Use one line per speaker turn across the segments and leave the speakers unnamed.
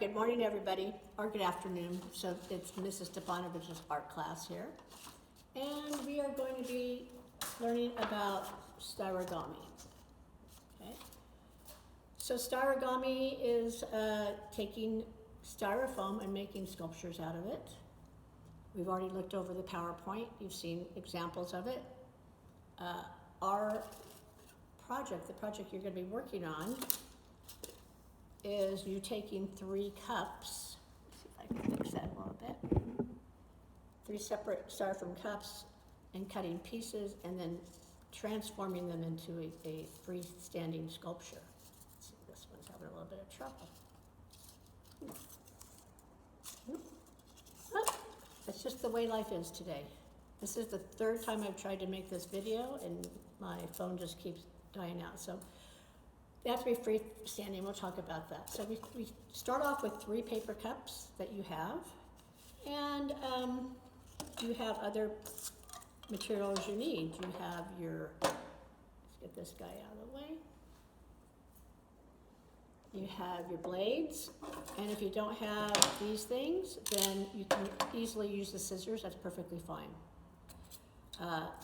good morning, everybody, or good afternoon. So it's Mrs. Stepanovich's art class here. And we are going to be learning about styrogami. Okay. So styrogami is taking styrofoam and making sculptures out of it. We've already looked over the PowerPoint. You've seen examples of it. Our project, the project you're going to be working on, is you taking 3 cups, let's see if I can fix that a little bit, 3 separate styrofoam cups and cutting pieces and then transforming them into a freestanding sculpture. Let's see, this one's having a little bit of trouble. Oh, that's just the way life is today. This is the 3rd time I've tried to make this video and my phone just keeps dying out. So they have to be freestanding. We'll talk about that. So we start off with 3 paper cups that you have, and you have other materials you need. You have your, let's get this guy out of the way. You have your blades, and if you don't have these things, then you can easily use the scissors. That's perfectly fine.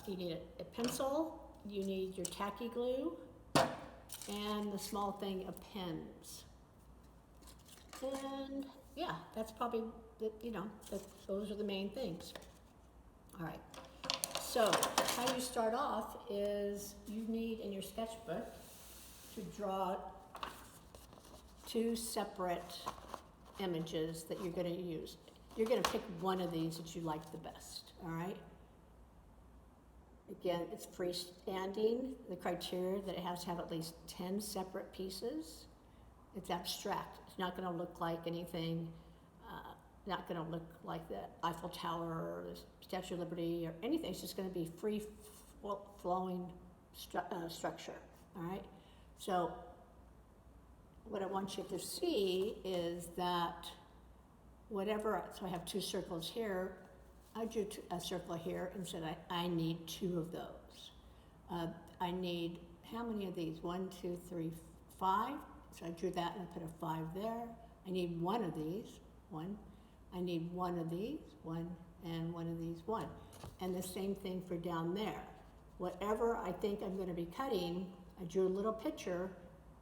You need a pencil. You need your tacky glue. And the small thing of pens. And yeah, that's probably, those are the main things. All right, so how you start off is you need in your sketchbook to draw 2 separate images that you're going to use. You're going to pick one of these that you like the best, all right? Again, it's freestanding. The criteria that it has to have at least 10 separate pieces. It's abstract. It's not going to look like anything, not going to look like the Eiffel Tower or the Statue of Liberty or anything. It's just going to be free flowing structure, all right? So what I want you to see is that whatever, so I have 2 circles here, I drew a circle here and said I need 2 of those. I need, how many of these? 1, 2, 3, 5. So I drew that and I put a 5 there. I need 1 of these, 1. I need 1 of these, 1, and 1 of these, 1. And the same thing for down there. Whatever I think I'm going to be cutting, I drew a little picture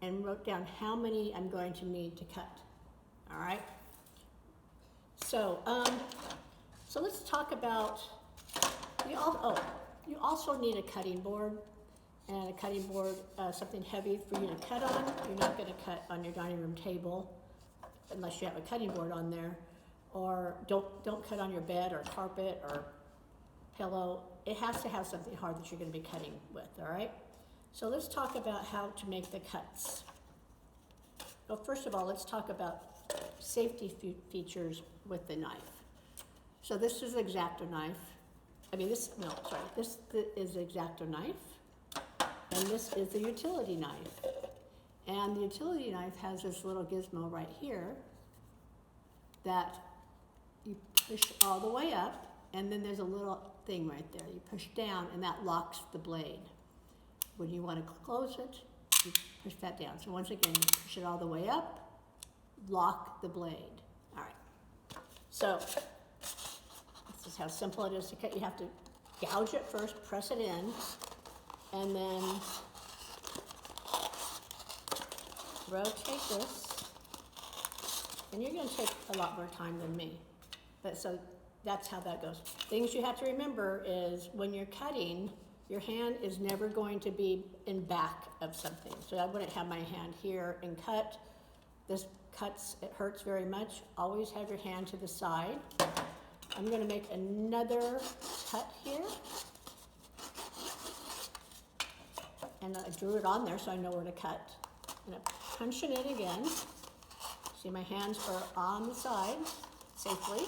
and wrote down how many I'm going to need to cut. All right? So let's talk about, you also need a cutting board, and a cutting board, something heavy for you to cut on. You're not going to cut on your dining room table unless you have a cutting board on there, or don't cut on your bed or carpet or pillow. It has to have something hard that you're going to be cutting with, all right? So let's talk about how to make the cuts. Well, first of all, let's talk about safety features with the knife. So this is X-Acto knife. This is X-Acto knife, and this is the utility knife. And the utility knife has this little gizmo right here that you push all the way up, and then there's a little thing right there. You push down, and that locks the blade. When you want to close it, you push that down. So once again, you push it all the way up, lock the blade. All right. So this is how simple it is to cut. You have to gouge it first, press it in, and then rotate this. And you're going to take a lot more time than me. But so that's how that goes. Things you have to remember is when you're cutting, your hand is never going to be in back of something. So I wouldn't have my hand here and cut. This cuts, it hurts very much. Always have your hand to the side. I'm going to make another cut here. And I drew it on there so I know where to cut. I'm going to punch it in again. See, my hands are on the side safely.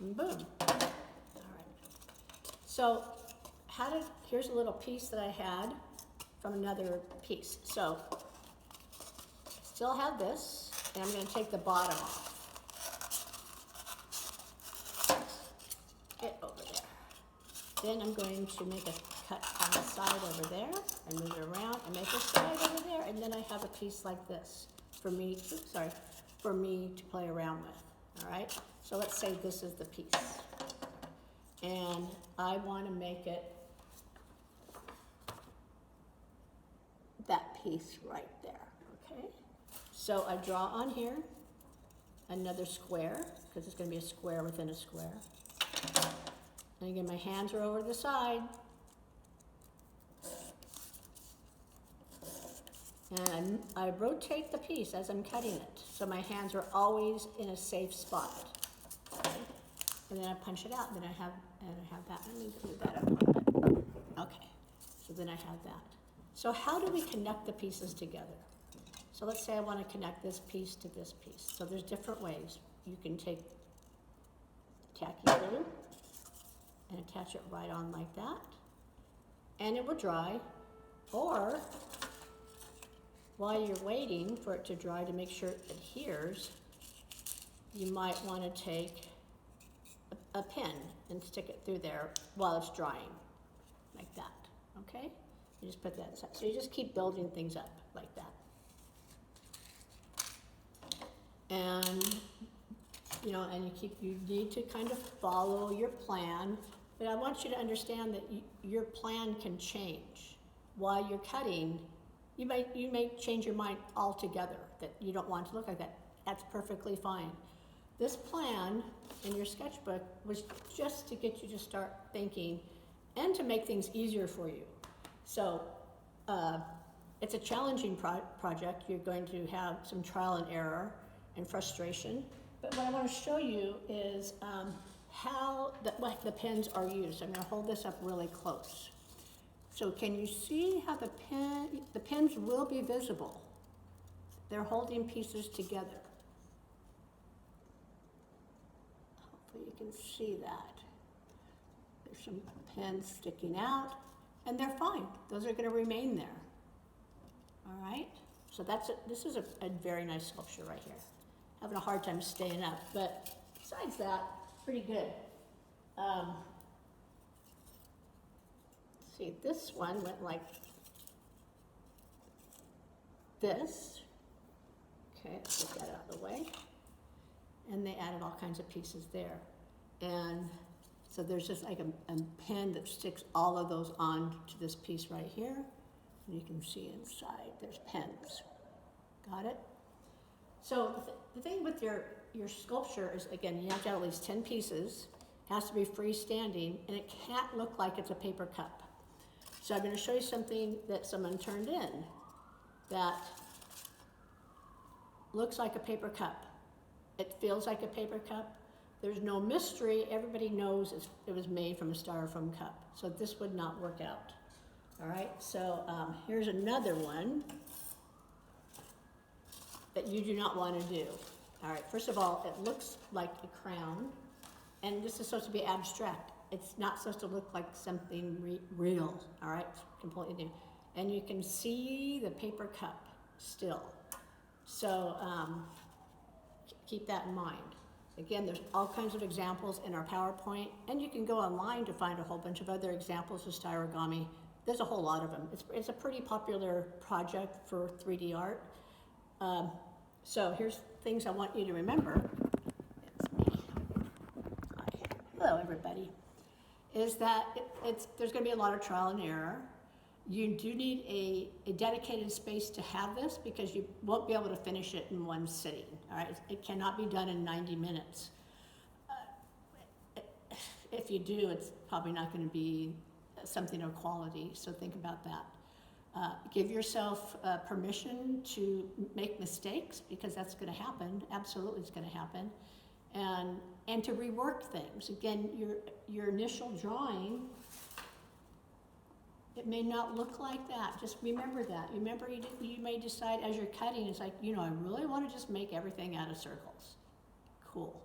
And boom. All right. So here's a little piece that I had from another piece. So still have this, and I'm going to take the bottom off. It over there. Then I'm going to make a cut on the side over there and move it around and make a side over there, and then I have a piece like this. for me, oops, sorry, for me to play around with, all right? So let's say this is the piece. And I want to make it that piece right there, okay? So I draw on here another square, because it's going to be a square within a square. And again, my hands are over the side. And I rotate the piece as I'm cutting it, so my hands are always in a safe spot. Okay? And then I punch it out, and then I have that. Let me move that up a little bit. Okay, so then I have that. So how do we connect the pieces together? So let's say I want to connect this piece to this piece. So there's different ways. You can take tacky glue and attach it right on like that, and it will dry. Or while you're waiting for it to dry to make sure it adheres, you might want to take a pin and stick it through there while it's drying, like that, okay? You just put that inside. So you just keep building things up like that. And, you know, and you need to kind of follow your plan, but I want you to understand that your plan can change. While you're cutting, you may change your mind altogether, that you don't want it to look like that. That's perfectly fine. This plan in your sketchbook was just to get you to start thinking and to make things easier for you. So it's a challenging project. You're going to have some trial and error and frustration. But what I want to show you is how the pins are used. I'm going to hold this up really close. So can you see how the pins will be visible? They're holding pieces together. Hopefully you can see that. There's some pins sticking out, and they're fine. Those are going to remain there. All right? So this is a very nice sculpture right here. Having a hard time staying up, but besides that, pretty good. See, this one went like this. Okay, let's get that out of the way. And they added all kinds of pieces there. And so there's just like a pin that sticks all of those on to this piece right here. And you can see inside, there's pins. Got it? So the thing with your sculpture is, again, you have to have at least 10 pieces. It has to be freestanding, and it can't look like it's a paper cup. So I'm going to show you something that someone turned in that looks like a paper cup. It feels like a paper cup. There's no mystery. Everybody knows it was made from a styrofoam cup. So this would not work out. All right, so here's another one that you do not want to do. All right, first of all, it looks like a crown, and this is supposed to be abstract. It's not supposed to look like something real, all right, completely new. And you can see the paper cup still. So keep that in mind. Again, there's all kinds of examples in our PowerPoint, and you can go online to find a whole bunch of other examples of Styrogami. There's a whole lot of them. It's a pretty popular project for 3D art. So here's things I want you to remember. It's me. Hi. Hello, everybody. Is that there's going to be a lot of trial and error. You do need a dedicated space to have this, because you won't be able to finish it in one sitting. All right, it cannot be done in 90 minutes. If you do, it's probably not going to be something of quality. So think about that. Give yourself permission to make mistakes, because that's going to happen. Absolutely, it's going to happen, and to rework things. Again, your initial drawing, it may not look like that. Just remember that. Remember, you may decide as you're cutting, it's like, I really want to just make everything out of circles. Cool.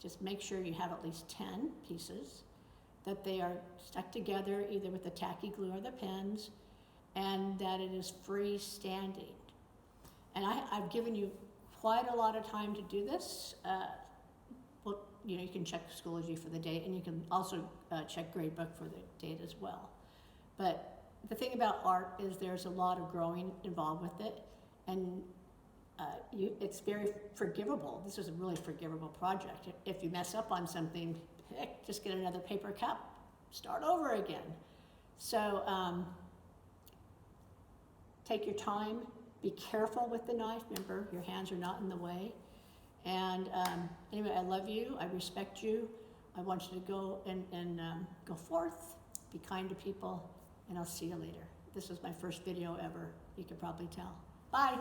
Just make sure you have at least 10 pieces, that they are stuck together either with the tacky glue or the pins, and that it is freestanding. And I've given you quite a lot of time to do this. Well, you can check Schoology for the date, and you can also check Gradebook for the date as well. But the thing about art is there's a lot of growing involved with it, and it's very forgivable. This is a really forgivable project. If you mess up on something, heck, just get another paper cup, start over again. So take your time, be careful with the knife. Remember, your hands are not in the way. And anyway, I love you, I respect you. I want you to go and go forth, be kind to people, and I'll see you later. This was my first video ever, you can probably tell. Bye.